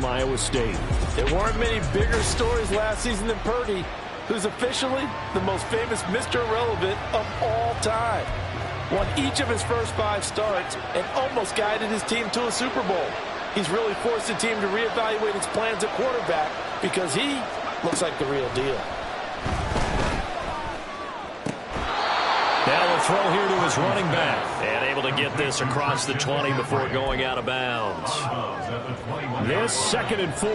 from Iowa State. There weren't many bigger stories last season than Purdy, who's officially the most famous Mr. Irrelevant of all time. Won each of his first 5 starts and almost guided his team to a Super Bowl. He's really forced the team to reevaluate its plans at quarterback because he looks like the real deal. Now a throw here to his running back. And able to get this across the 20 before going out of bounds. This 2nd and 4.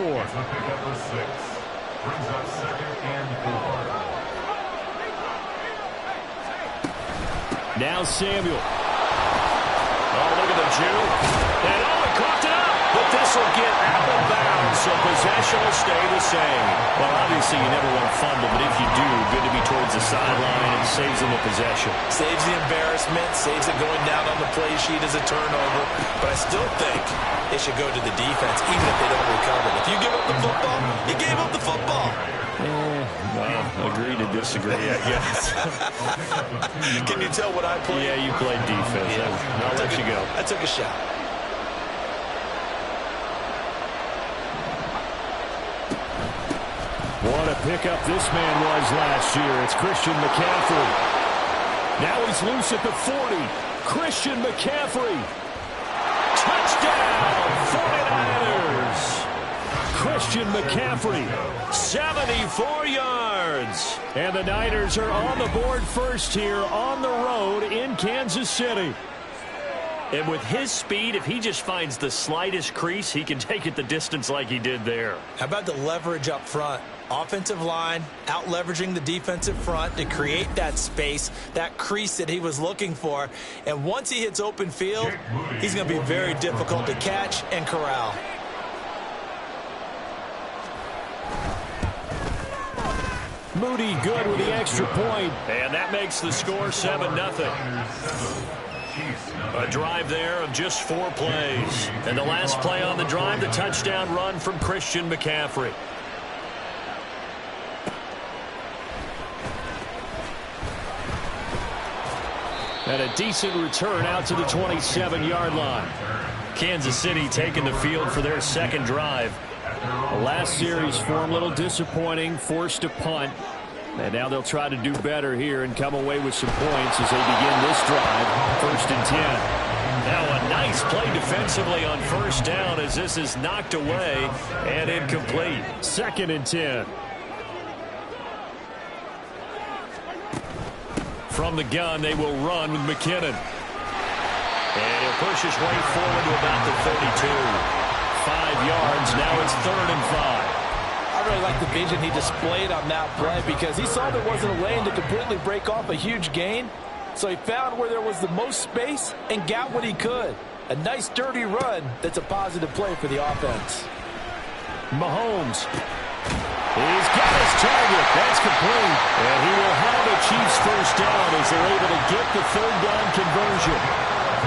Now Samuel. Oh, look at the juke. And he caught it up. But this will get out of bounds, so possession will stay the same. Well, obviously you never want to fumble, but if you do, good to be towards the sideline and saves them the possession. Saves the embarrassment, saves it going down on the play sheet as a turnover. But I still think it should go to the defense, even if they don't recover. If you give up the football, you gave up the football. Well, agree to disagree, I guess. Can you tell what I played? Yeah, you played defense. Yeah. I'll let you go. I took a shot. What a pickup this man was last year. It's Christian McCaffrey. Now he's loose at the 40. Christian McCaffrey. Touchdown, 49ers. Christian McCaffrey, 74 yards. And the Niners are on the board first here on the road in Kansas City. And with his speed, if he just finds the slightest crease, he can take it the distance like he did there. How about the leverage up front? Offensive line out leveraging the defensive front to create that space, that crease that he was looking for. And once he hits open field, he's going to be very difficult to catch and corral. Moody good with the extra point. And that makes the score 7-0. A drive there of just 4 plays. And the last play on the drive, the touchdown run from Christian McCaffrey. And a decent return out to the 27-yard line. Kansas City taking the field for their second drive. The last series for him, a little disappointing, forced to punt. And now they'll try to do better here and come away with some points as they begin this drive. 1st and 10. Now a nice play defensively on first down as this is knocked away and incomplete. 2nd and 10. From the gun, they will run with McKinnon. And he'll push his way forward to about the 32. 5 yards. Now it's 3rd and 5. I really like the vision he displayed on that play because he saw there wasn't a lane to completely break off a huge gain. So he found where there was the most space and got what he could. A nice dirty run that's a positive play for the offense. Mahomes. He's got his target. That's complete. And he will have the Chiefs first down as they're able to get the 3rd down conversion.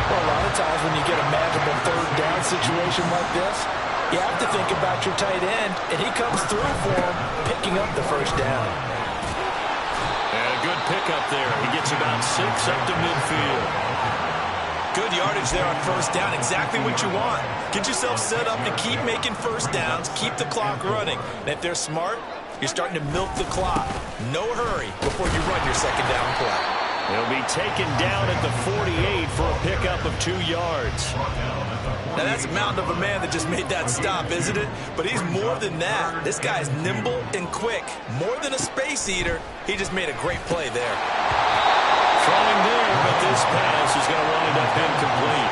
Well, a lot of times when you get a magical 3rd down situation like this, you have to think about your tight end, and he comes through for him, picking up the first down. And a good pickup there. He gets about 6 up to midfield. Good yardage there on first down. Exactly what you want. Get yourself set up to keep making first downs, keep the clock running. And if they're smart, you're starting to milk the clock. No hurry before you run your second down play. He'll be taken down at the 48 for a pickup of 2 yards. Now that's a mountain of a man that just made that stop, isn't it? But he's more than that. This guy's nimble and quick. More than a space eater, he just made a great play there. Throwing there, but this pass is going to wind up incomplete.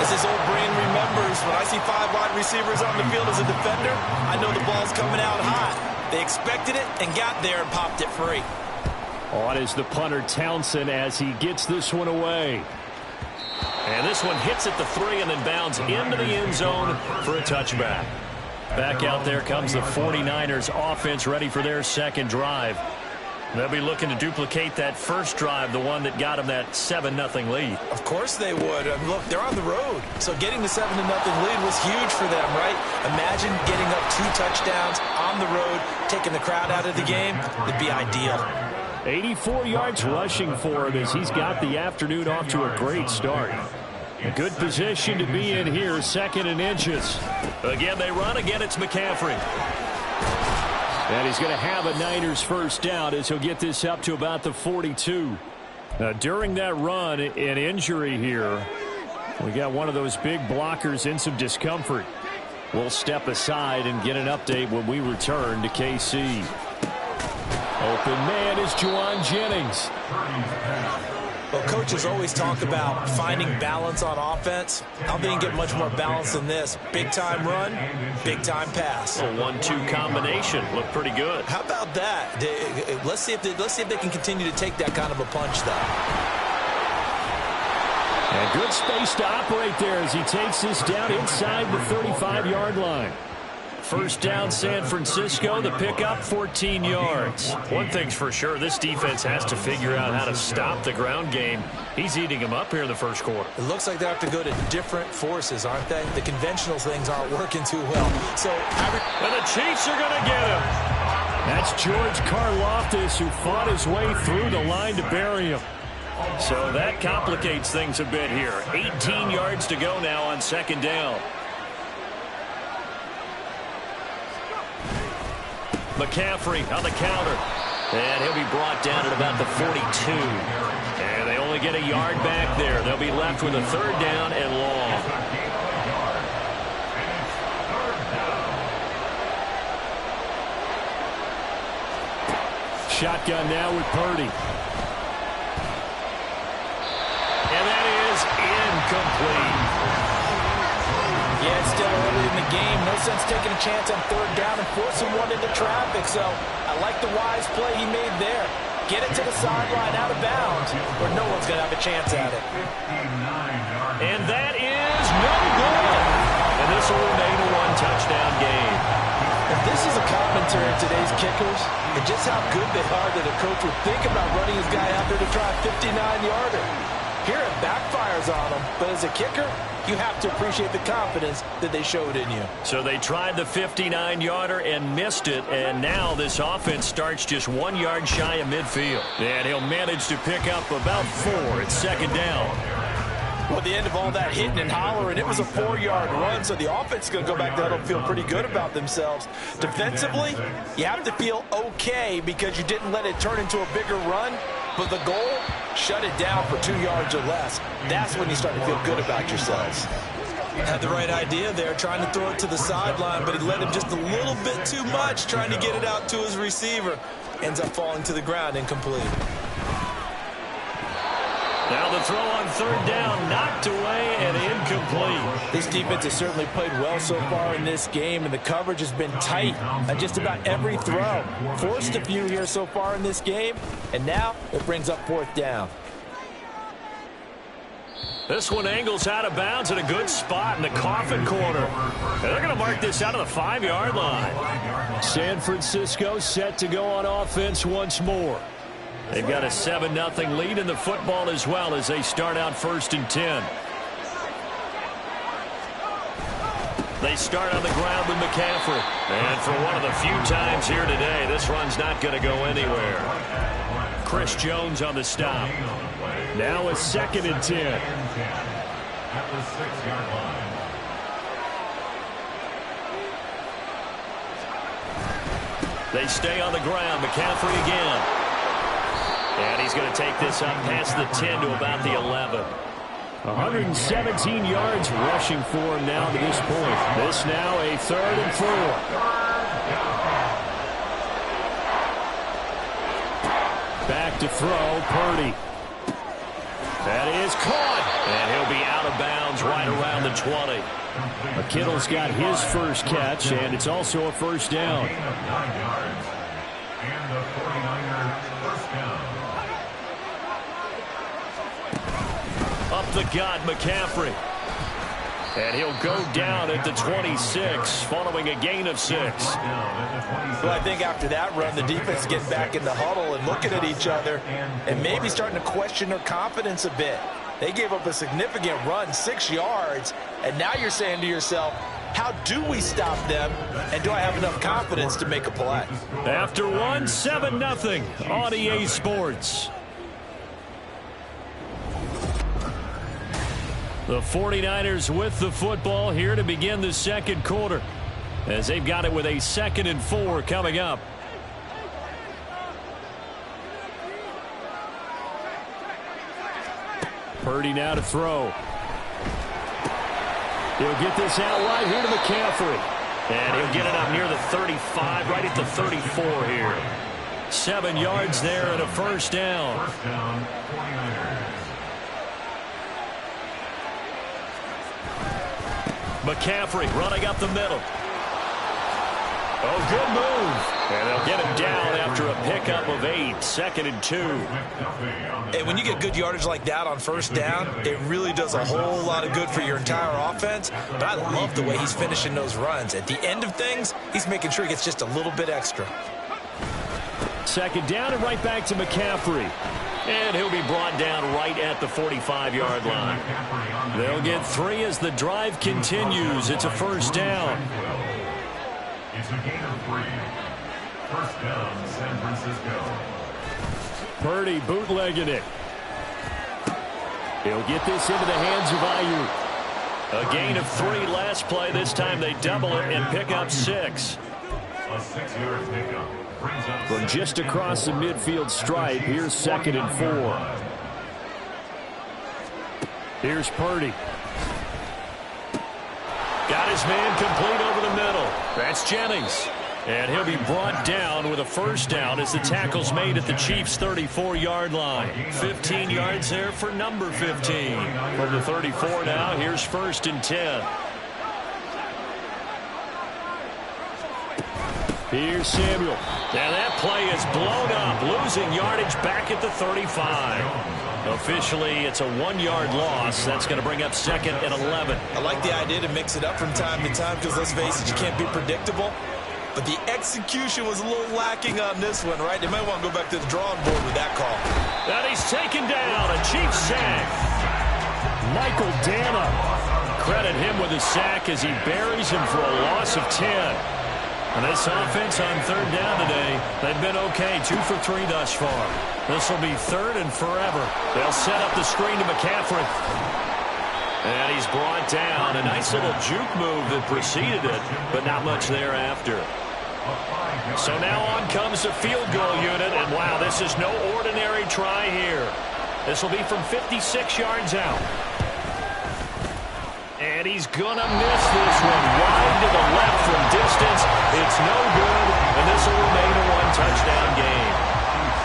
As his old brain remembers, when I see 5 wide receivers on the field as a defender, I know the ball's coming out hot. They expected it and got there and popped it free. On is the punter Townsend as he gets this one away. And this one hits at the 3 and then bounds into the end zone for a touchback. Back out there comes the 49ers offense ready for their second drive. They'll be looking to duplicate that first drive, the one that got them that 7-0 lead. Of course they would. Look, they're on the road. So getting the 7-0 lead was huge for them, right? Imagine getting up 2 touchdowns on the road, taking the crowd out of the game. It'd be ideal. 84 yards rushing for him as he's got the afternoon off to a great start. Good position to be in here, 2nd and inches. Again, they run. Again, it's McCaffrey. And he's going to have a Niners first down as he'll get this up to about the 42. During that run, an injury here. We got one of those big blockers in some discomfort. We'll step aside and get an update when we return to KC. Open man is Juwan Jennings. Well, coaches always talk about finding balance on offense. I don't think you get much more balance than this. Big-time run, big-time pass. A 1-2 combination. Looked pretty good. How about that? Let's see if they can continue to take that kind of a punch, though. And good space to operate there as he takes this down inside the 35-yard line. First down, San Francisco. The pickup, 14 yards. One thing's for sure, this defense has to figure out how to stop the ground game. He's eating them up here in the first quarter. It looks like they have to go to different forces, aren't they? The conventional things aren't working too well. And the Chiefs are going to get him. That's George Karlaftis, who fought his way through the line to bury him. So that complicates things a bit here. 18 yards to go now on 2nd down. McCaffrey on the counter. And he'll be brought down at about the 42. And they only get a yard back there. They'll be left with a 3rd down and long. Shotgun now with Purdy. And that is incomplete. Yeah, it's still early in the game. No sense taking a chance on 3rd down and forcing one into traffic. So I like the wise play he made there. Get it to the sideline out of bounds where no one's going to have a chance at it. And that is no good. And this will remain a 1-touchdown game. And this is a commentary of today's kickers and just how good they are that a coach would think about running his guy out there to try a 59-yarder. Here it backfires on them, but as a kicker, you have to appreciate the confidence that they showed in you. So they tried the 59-yarder and missed it, and now this offense starts just 1 yard shy of midfield. And he'll manage to pick up about 4 at 2nd down. Well, at the end of all that hitting and hollering, it was a 4-yard run, so the offense is going to go back there and feel pretty good about themselves. Defensively, you have to feel okay because you didn't let it turn into a bigger run, but the goal, shut it down for 2 yards or less. That's when you start to feel good about yourselves. Had the right idea there, trying to throw it to the sideline, but he let him just a little bit too much, trying to get it out to his receiver. Ends up falling to the ground incomplete. Now the throw on 3rd down, knocked away and incomplete. This defense has certainly played well so far in this game, and the coverage has been tight on just about every throw. Forced a few here so far in this game, and now it brings up 4th down. This one angles out of bounds in a good spot in the coffin corner. And they're going to mark this out of the 5-yard line. San Francisco set to go on offense once more. They've got a 7-0 lead in the football as well as they start out 1st and 10. They start on the ground with McCaffrey. And for one of the few times here today, this run's not going to go anywhere. Chris Jones on the stop. Now a 2nd and 10. At the 6-yard line. They stay on the ground. McCaffrey again. And he's going to take this up past the 10 to about the 11. 117 yards rushing for him now to this point. This now a 3rd and 4. Back to throw, Purdy. That is caught. And he'll be out of bounds right around the 20. Kittle's got his first catch, and it's also a 1st down. And the 49ers first down. Up the gut, McCaffrey. And he'll go down at the 26 following a gain of 6. Well, I think after that run, the defense is getting back in the huddle and looking at each other and maybe starting to question their confidence a bit. They gave up a significant run, 6 yards, and now you're saying to yourself, how do we stop them, and do I have enough confidence to make a play? After one, 7-0 on EA Sports. The 49ers with the football here to begin the second quarter, as they've got it with a 2nd and 4 coming up. Purdy now to throw. He'll get this out wide here to McCaffrey. And he'll get it up near the 35, right at the 34 here. 7 yards there and a first down. First down, 49ers. McCaffrey running up the middle. Oh, good move. And they'll get him down after a pickup of 8. 2nd and 2. And when you get good yardage like that on first down, it really does a whole lot of good for your entire offense. But I love the way he's finishing those runs. At the end of things, he's making sure he gets just a little bit extra. 2nd down and right back to McCaffrey. And he'll be brought down right at the 45-yard line. They'll get 3 as the drive continues. It's a first down. It's a gain of 3. First down, San Francisco. Purdy bootlegging it. He'll get this into the hands of Ayuk. A gain of 3 last play. This time they double it and pick up 6. A 6-yard pickup. From just across the midfield stripe, here's 2nd and 4. Here's Purdy. Got his man complete over the middle. That's Jennings. And he'll be brought down with a first down as the tackle's made at the Chiefs' 34-yard line. 15 yards there for number 15. From the 34 now, here's 1st and 10. Here's Samuel. And that play is blown up, losing yardage back at the 35. Officially, it's a 1-yard loss. That's going to bring up 2nd and 11. I like the idea to mix it up from time to time because, let's face it, you can't be predictable. But the execution was a little lacking on this one, right? They might want to go back to the drawing board with that call. And he's taken down. A Chiefs sack. Michael Dana. Credit him with a sack as he buries him for a loss of 10. And this offense on 3rd down today, they've been okay. 2 for 3 thus far. This will be 3rd and forever. They'll set up the screen to McCaffrey. And he's brought down. A nice little juke move that preceded it, but not much thereafter. So now on comes the field goal unit. And wow, this is no ordinary try here. This will be from 56 yards out. And he's going to miss this one wide to the left from distance. It's no good, and this will remain a 1-touchdown game.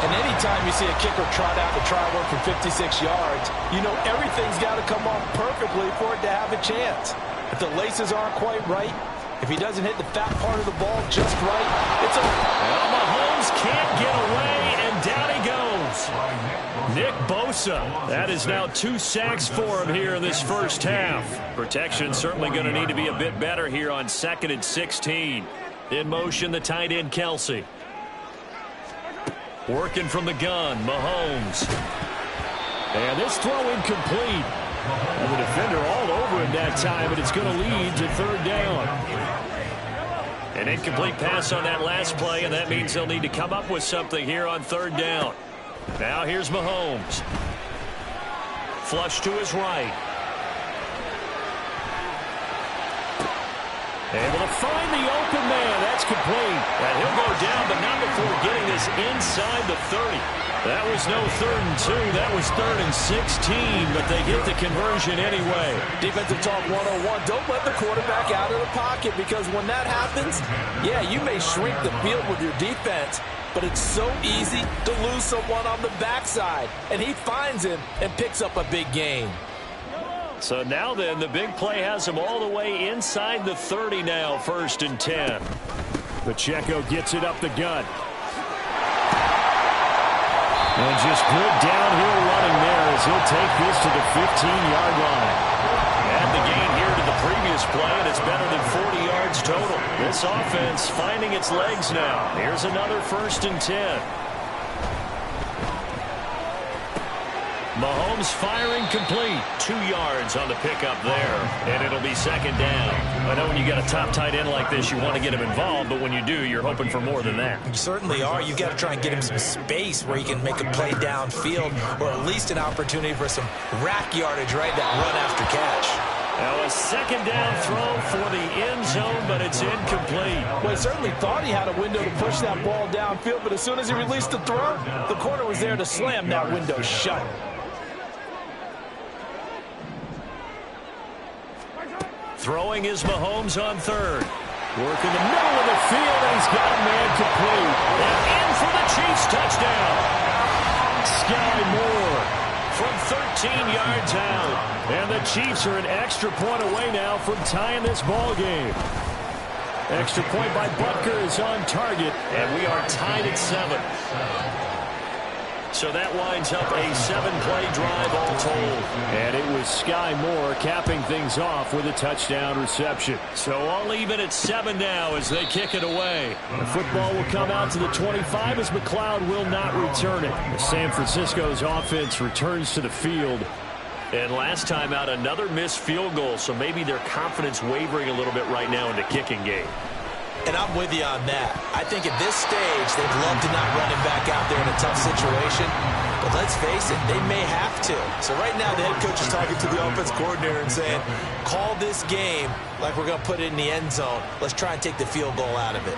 And anytime you see a kicker trot out to try one from 56 yards, you know everything's got to come off perfectly for it to have a chance. If the laces aren't quite right, if he doesn't hit the fat part of the ball just right, it's a... Well, Mahomes can't get away, and down he goes. Nick Bosa. That is now 2 sacks for him here in this first half. Protection certainly going to need to be a bit better here on 2nd and 16. In motion, the tight end, Kelsey. Working from the gun, Mahomes. And this throw incomplete. And the defender all over him that time, and it's going to lead to 3rd down. An incomplete pass on that last play, and that means they'll need to come up with something here on 3rd down. Now here's Mahomes. Flush to his right. Able to find the open man. That's complete. And he'll go down, but not before getting this inside the 30. That was no 3rd and 2. That was 3rd and 16, but they get the conversion anyway. Defensive talk 101. Don't let the quarterback out of the pocket, because when that happens, yeah, you may shrink the field with your defense, but it's so easy to lose someone on the backside. And he finds him and picks up a big gain. So now then, the big play has him all the way inside the 30 now, 1st and 10. Pacheco gets it up the gut. And just good downhill running there as he'll take this to the 15-yard line. Add the gain here to the previous play, and it's better than 40 yards total. This offense finding its legs now. Here's another 1st and 10. Mahomes firing complete. 2 yards on the pickup there, and it'll be second down. I know when you got a top tight end like this, you want to get him involved, but when you do, you're hoping for more than that. You certainly are. You've got to try and get him some space where he can make a play downfield, or at least an opportunity for some rack yardage, right? That run after catch. Now a second down throw for the end zone, but it's incomplete. Well, he certainly thought he had a window to push that ball downfield, but as soon as he released the throw, the corner was there to slam that window shut. Throwing is Mahomes on third. Working the middle of the field, and he's got a man complete. And in for the Chiefs touchdown. Sky Moore from 13 yards out. And the Chiefs are an extra point away now from tying this ball game. Extra point by Butker is on target, and we are tied at 7. So that winds up a 7-play drive all told. And it was Sky Moore capping things off with a touchdown reception. So all even at 7 now as they kick it away. The football will come out to the 25 as McLeod will not return it. San Francisco's offense returns to the field. And last time out, another missed field goal, so maybe their confidence wavering a little bit right now in the kicking game. And I'm with you on that. I think at this stage, they'd love to not run him back out there in a tough situation. But let's face it, they may have to. So right now, the head coach is talking to the offense coordinator and saying, call this game like we're going to put it in the end zone. Let's try and take the field goal out of it.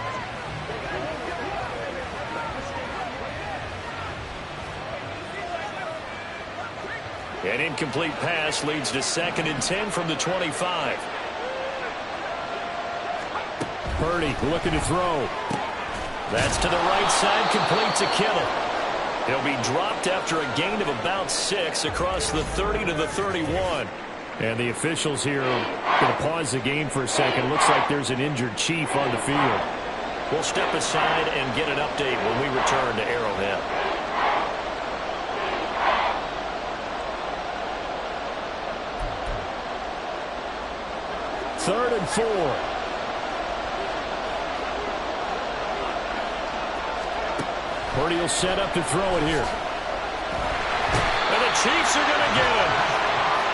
An incomplete pass leads to 2nd and 10 from the 25. Purdy looking to throw. That's to the right side, complete to Kittle. He'll be dropped after a gain of about 6 across the 30 to the 31. And the officials here are going to pause the game for a second. Looks like there's an injured Chief on the field. We'll step aside and get an update when we return to Arrowhead. Third and 4. Purdy will set up to throw it here. And the Chiefs are going to get him.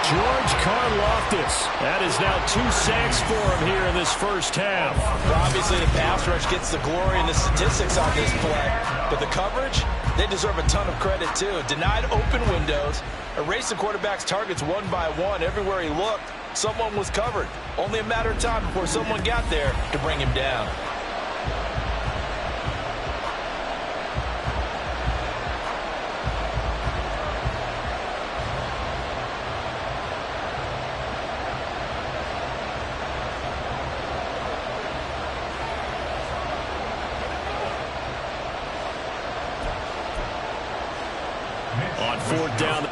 George Karlaftis. That is now 2 sacks for him here in this first half. Well, obviously, the pass rush gets the glory and the statistics on this play. But the coverage, they deserve a ton of credit, too. Denied open windows, erased the quarterback's targets one by one. Everywhere he looked, someone was covered. Only a matter of time before someone got there to bring him down. On 4th down.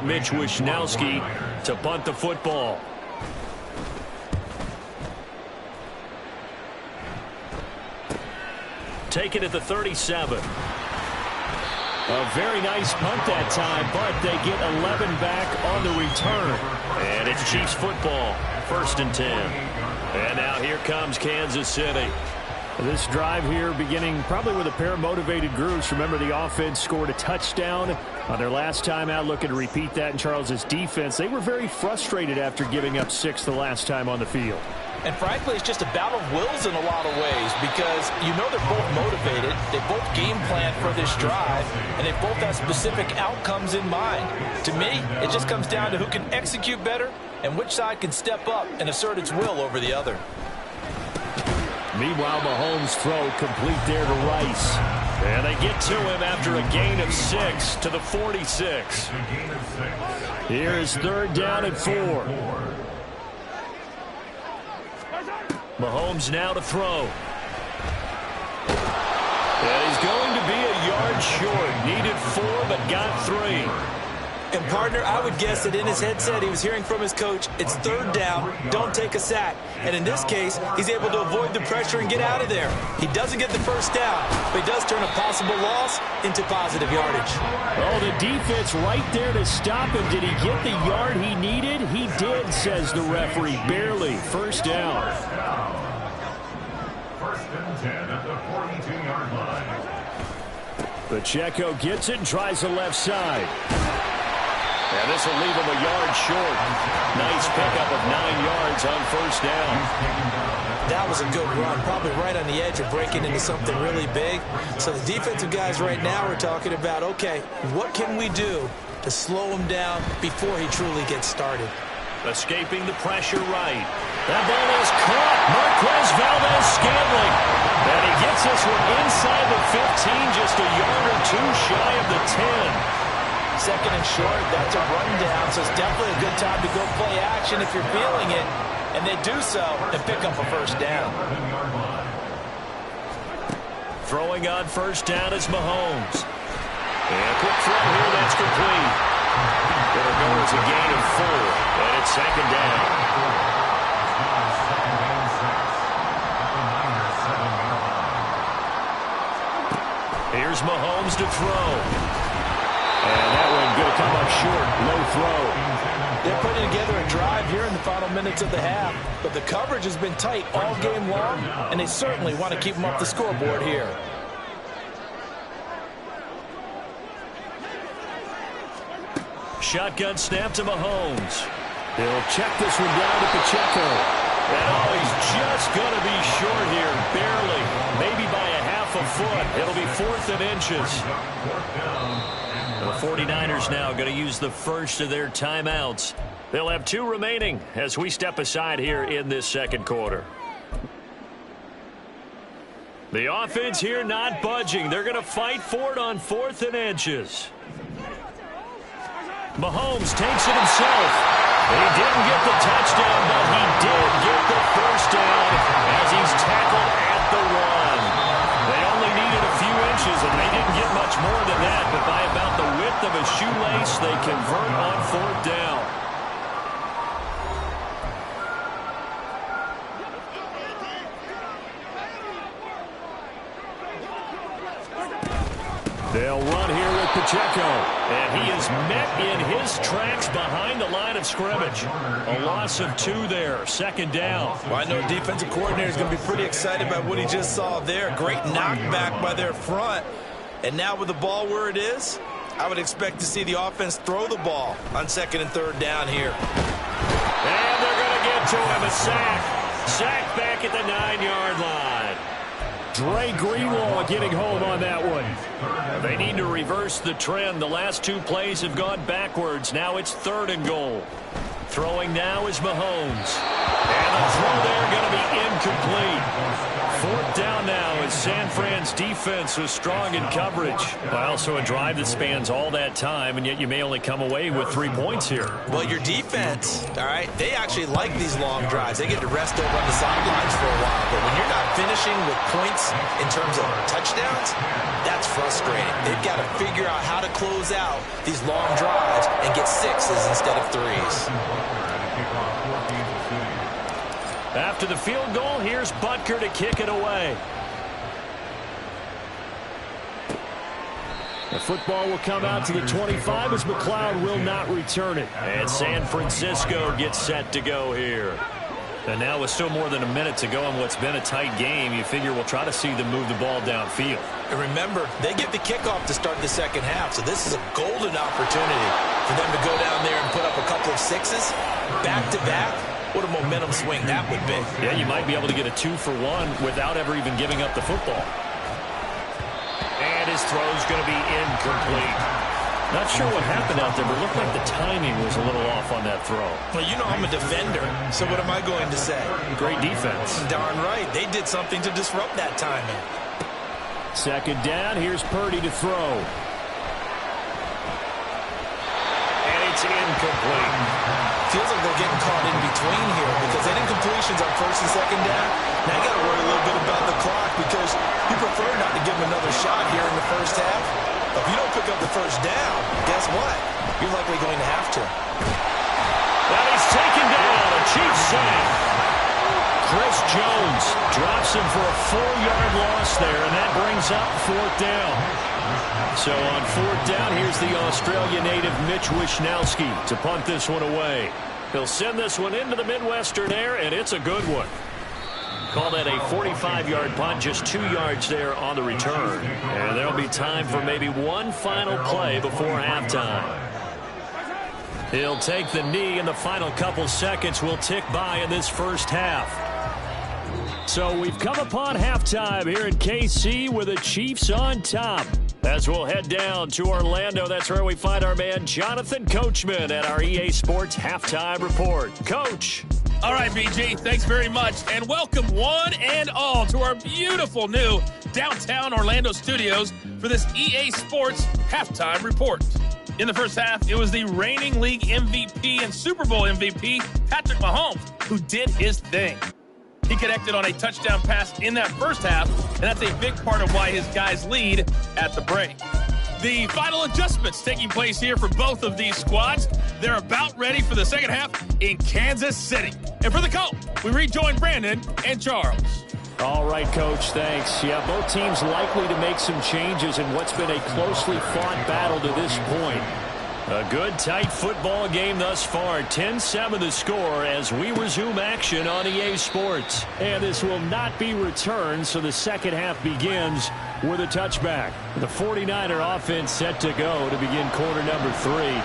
Mitch Wishnowski to punt the football. Take it at the 37. A very nice punt that time, but they get 11 back on the return. And it's Chiefs football, 1st and 10. And now here comes Kansas City. This drive here beginning probably with a pair of motivated groups. Remember, the offense scored a touchdown on their last time out, looking to repeat that in Charles' defense. They were very frustrated after giving up 6 the last time on the field. And frankly, it's just a battle of wills in a lot of ways because you know they're both motivated. They both game plan for this drive, and they both have specific outcomes in mind. To me, it just comes down to who can execute better and which side can step up and assert its will over the other. Meanwhile, Mahomes' throw complete there to Rice. And they get to him after a gain of 6 to the 46. Here is 3rd down and 4. Mahomes now to throw. And he's going to be a yard short. Needed 4, but got 3. And, partner, I would guess that in his headset he was hearing from his coach, it's 3rd down, don't take a sack. And in this case, he's able to avoid the pressure and get out of there. He doesn't get the 1st down, but he does turn a possible loss into positive yardage. Oh, the defense right there to stop him. Did he get the yard he needed? He did, says the referee. Barely. 1st down. 1st and 10 at the 42-yard line. Pacheco gets it and tries the left side. And this will leave him a yard short. Nice pickup of 9 yards on 1st down. That was a good run, probably right on the edge of breaking into something really big. So the defensive guys right now are talking about, okay, what can we do to slow him down before he truly gets started? Escaping the pressure right. That ball is caught. Marquez Valdez-Scantling. And he gets this one inside the 15, just a yard or 2 shy of the 10. 2nd and short, that's a rundown, so it's definitely a good time to go play action if you're feeling it. And they do so and pick up a 1st down. Throwing on 1st down is Mahomes. And a quick throw here, that's complete. It'll go as a gain of 4, and it's 2nd down. Here's Mahomes to throw. And that one going to come up short. Low throw. They're putting together a drive here in the final minutes of the half, but the coverage has been tight all game long, and they certainly want to keep them off the scoreboard here. Shotgun snap to Mahomes. He'll check this one down to Pacheco. And oh, he's just going to be short here, barely, maybe by a half a foot. It'll be 4th and inches. The 49ers now going to use the first of their timeouts. They'll have 2 remaining as we step aside here in this 2nd quarter. The offense here not budging. They're going to fight for it on 4th and inches. Mahomes takes it himself. He didn't get the touchdown, but he did get the 1st down as he's tackled at the 1. They only needed a few inches, and they didn't get much more than that, but by about the width of a shoelace, they convert on 4th down. They'll run here with Pacheco, and he is met in his tracks behind the line of scrimmage. A loss of 2 there, 2nd down. Well, I know defensive coordinator is going to be pretty excited about what he just saw there. Great knockback by their front. And now with the ball where it is, I would expect to see the offense throw the ball on 2nd and 3rd down here. And they're going to get to him, a sack. Sack back at the 9-yard line. Dre Greenlaw getting home on that one. They need to reverse the trend. The last 2 plays have gone backwards. Now it's 3rd and goal. Throwing now is Mahomes. And the throw there going to be incomplete. 4th down now as San Fran's defense was strong in coverage. Well, so a drive that spans all that time, and yet you may only come away with 3 points here. Well, your defense, all right, they actually like these long drives. They get to rest over on the sidelines for a while. But when you're not finishing with points in terms of touchdowns, that's frustrating. They've got to figure out how to close out these long drives and get 6s instead of 3s. After the field goal, here's Butker to kick it away. The football will come out to the 25 as McLeod will not return it. And San Francisco gets set to go here. And now with still more than a minute to go in what's been a tight game, you figure we'll try to see them move the ball downfield. And remember, they get the kickoff to start the second half, so this is a golden opportunity for them to go down there and put up a couple of 6s back-to-back. What a momentum swing that would be. Yeah, you might be able to get a 2-for-1 without ever even giving up the football. And his throw's going to be incomplete. Not sure what happened out there, but it looked like the timing was a little off on that throw. Well, you know I'm a defender, so what am I going to say? Great defense. Darn right. They did something to disrupt that timing. Second down, here's Purdy to throw. And it's incomplete. Feels like they're getting caught in between here because they did incompletions on first and second down. Now you got to worry a little bit about the clock because you prefer not to give them another shot here in the first half. If you don't pick up the first down, guess what? You're likely going to have to. Well, he's taken down. A Chiefs sack. Chris Jones drops him for a 4-yard loss there, and that brings up 4th down. So on 4th down, here's the Australia native Mitch Wishnowsky to punt this one away. He'll send this one into the Midwestern air, and it's a good one. Call that a 45-yard punt, just 2 yards there on the return. And there'll be time for maybe one final play before halftime. He'll take the knee, and the final couple seconds will tick by in this first half. So we've come upon halftime here in KC with the Chiefs on top. As we'll head down to Orlando, that's where we find our man Jonathan Coachman at our EA Sports Halftime Report. Coach. All right, BG, thanks very much, and welcome one and all to our beautiful new downtown Orlando studios for this EA Sports Halftime Report. In the first half, it was the reigning league MVP and Super Bowl MVP, Patrick Mahomes, who did his thing. He connected on a touchdown pass in that first half, and that's a big part of why his guys lead at the break. The final adjustments taking place here for both of these squads. They're about ready for the second half in Kansas City. And for the call, we rejoin Brandon and Charles. All right, Coach, thanks. Yeah, both teams likely to make some changes in what's been a closely fought battle to this point. A good, tight football game thus far. 10-7 the score as we resume action on EA Sports. And this will not be returned, so the second half begins with a touchback. The 49er offense set to go to begin quarter number 3.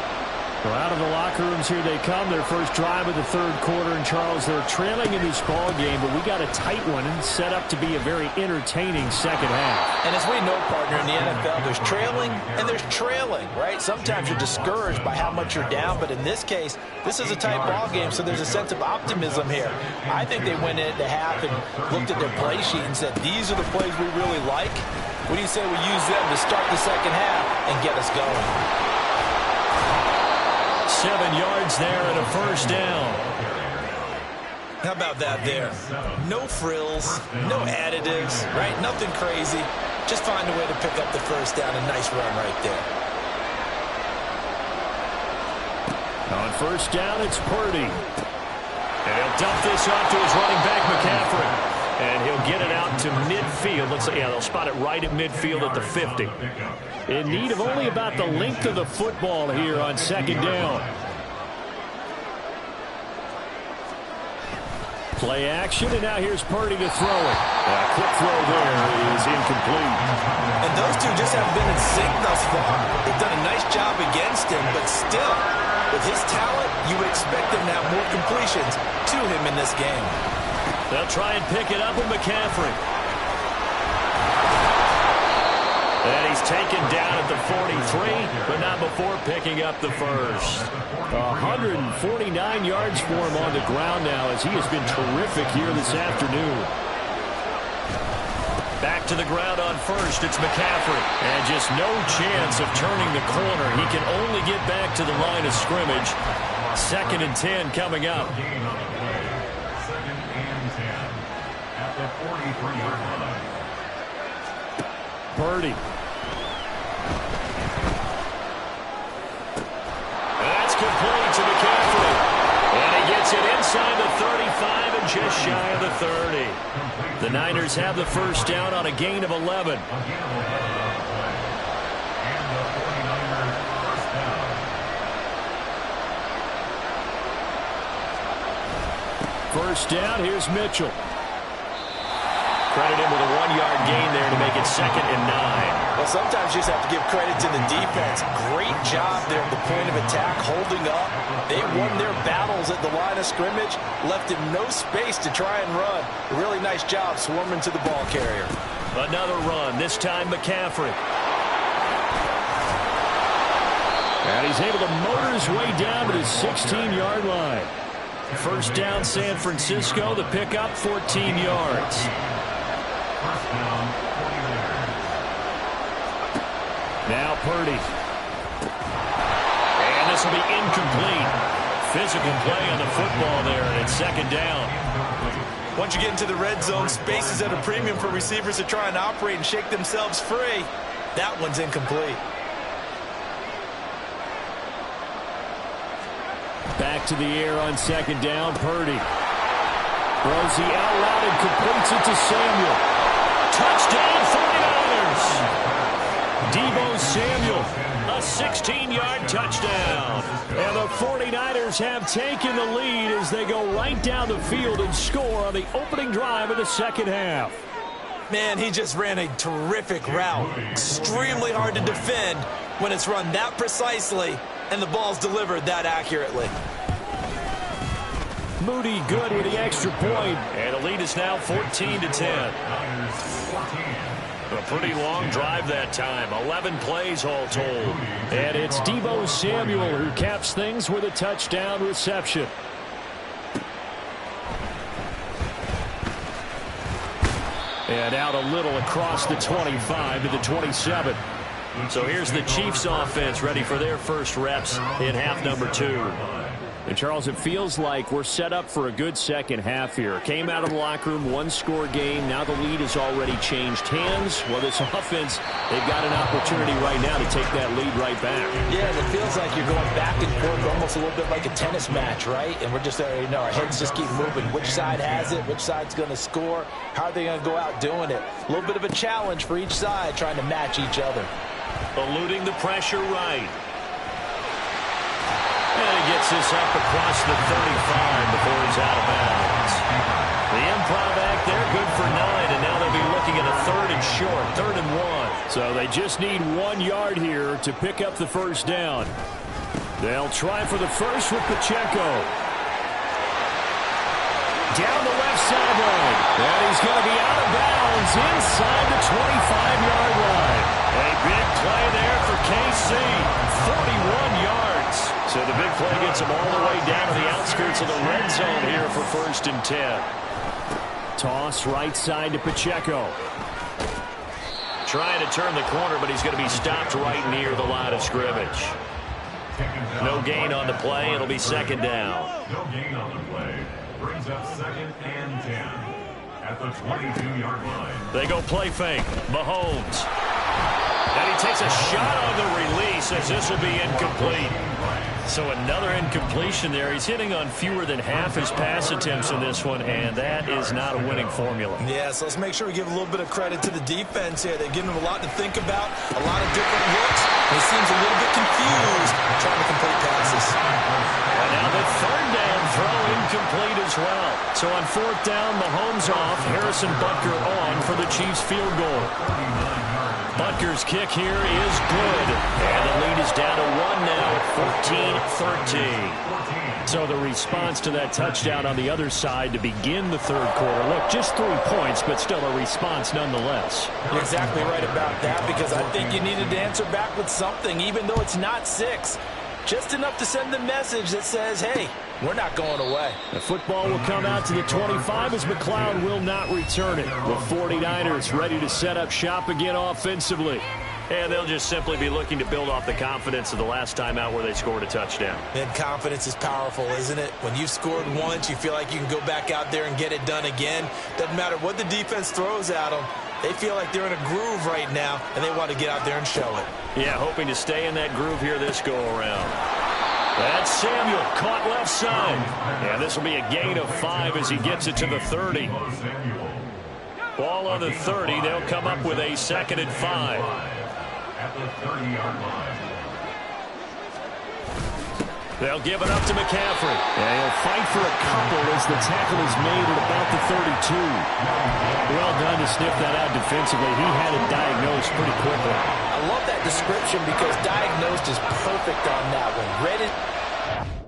Well, out of the locker rooms, here they come. Their first drive of the third quarter. And, Charles, they're trailing in this ball game, but we got a tight one and set up to be a very entertaining second half. And as we know, partner, in the NFL, there's trailing and there's trailing, right? Sometimes you're discouraged by how much you're down, but in this case, this is a tight ball game, so there's a sense of optimism here. I think they went into half and looked at their play sheet and said, these are the plays we really like. What do you say we use them to start the second half and get us going? 7 yards there and a first down. How about that there? No frills, no additives, right? Nothing crazy. Just find a way to pick up the first down. A nice run right there. On first down, it's Purdy. And he'll dump this off to his running back, McCaffrey. And he'll get it out to midfield. They'll spot it right at midfield at the 50. In need of only about the length of the football here on second down. Play action, and now here's Purdy to throw it. A quick throw there is incomplete. And those two just haven't been in sync thus far. They've done a nice job against him, but still, with his talent, you would expect them to have more completions to him in this game. They'll try and pick it up with McCaffrey. And he's taken down at the 43, but not before picking up the first. 149 yards for him on the ground now as he has been terrific here this afternoon. Back to the ground on first. It's McCaffrey. And just no chance of turning the corner. He can only get back to the line of scrimmage. 2nd and 10 coming up. Gain on the play. 2nd and 10 at the 43-yard line. Purdy. That's complete to McCaffrey. And he gets it inside the 35 and just shy of the 30. The Niners have the first down on a gain of 11. And the 49ers first down. First down, here's Mitchell. Credit him with a 1-yard gain there to make it 2nd and 9. Well, sometimes you just have to give credit to the defense. Great job there at the point of attack, holding up. They won their battles at the line of scrimmage, left him no space to try and run. A really nice job swarming to the ball carrier. Another run, this time McCaffrey. And he's able to motor his way down to the 16-yard line. First down, San Francisco. The pickup, 14 yards. First down, 49ers. Now Purdy. And this will be incomplete. Physical play on the football there, and it's 2nd down. Once you get into the red zone, space is at a premium for receivers to try and operate and shake themselves free. That one's incomplete. Back to the air on 2nd down, Purdy. Throws the out route and completes it to Samuel. Touchdown, 49ers! Deebo Samuel, a 16-yard touchdown. And the 49ers have taken the lead as they go right down the field and score on the opening drive of the 2nd half. Man, he just ran a terrific route. Extremely hard to defend when it's run that precisely and the ball's delivered that accurately. Moody good with the extra point. And the lead is now 14-10. A pretty long drive that time. 11 plays all told. And it's Deebo Samuel who caps things with a touchdown reception. And out a little across the 25 to the 27. So here's the Chiefs offense ready for their first reps in half number 2. And, Charles, it feels like we're set up for a good second half here. Came out of the locker room, 1-score game. Now the lead has already changed hands. Well, this offense, they've got an opportunity right now to take that lead right back. Yeah, it feels like you're going back and forth almost a little bit like a tennis match, right? And we're just there, our heads just keep moving. Which side has it? Which side's going to score? How are they going to go out doing it? A little bit of a challenge for each side trying to match each other. Eluding the pressure right. And he gets this up across the 35 before he's out of bounds. The improv act there, good for 9, and now they'll be looking at a 3rd and short, 3rd and 1. So they just need 1 yard here to pick up the first down. They'll try for the first with Pacheco. Down the left sideline. And he's going to be out of bounds inside the 25-yard line. A big play there for KC. 41 yards. So the big play gets him all the way down to the outskirts of the red zone here for 1st and 10. Toss right side to Pacheco. Trying to turn the corner, but he's going to be stopped right near the line of scrimmage. No gain on the play. It'll be 2nd down. No gain on the play. Brings up 2nd and 10 at the 22-yard line. They go play fake. Mahomes. And he takes a shot on the release as this will be incomplete. So another incompletion there. He's hitting on fewer than half his pass attempts in this one, and that is not a winning formula. Yeah, so let's make sure we give a little bit of credit to the defense here. They've given him a lot to think about, a lot of different looks. He seems a little bit confused trying to complete passes. And now the 3rd down throw incomplete as well. So on 4th down, Mahomes off, Harrison Butker on for the Chiefs field goal. Butker's kick here is good. And the lead is down to 1 now at 14-13. So the response to that touchdown on the other side to begin the 3rd quarter. Look, just 3 points, but still a response nonetheless. You're exactly right about that, because I think you needed to answer back with something, even though it's not 6. Just enough to send the message that says, hey, we're not going away. The football will come out to the 25 as McLeod will not return it. The 49ers ready to set up shop again offensively. And they'll just simply be looking to build off the confidence of the last time out where they scored a touchdown. And confidence is powerful, isn't it? When you've scored once, you feel like you can go back out there and get it done again. Doesn't matter what the defense throws at them. They feel like they're in a groove right now, and they want to get out there and show it. Yeah, hoping to stay in that groove here this go-around. That's Samuel, caught left side. And this will be a gain of 5 as he gets it to the 30. Ball on the 30. They'll come up with a 2nd and 5. At the 30-yard line. They'll give it up to McCaffrey. And he'll fight for a couple as the tackle is made at about the 32. Well done to sniff that out defensively. He had it diagnosed pretty quickly. I love that description because diagnosed is perfect on that one. Ready.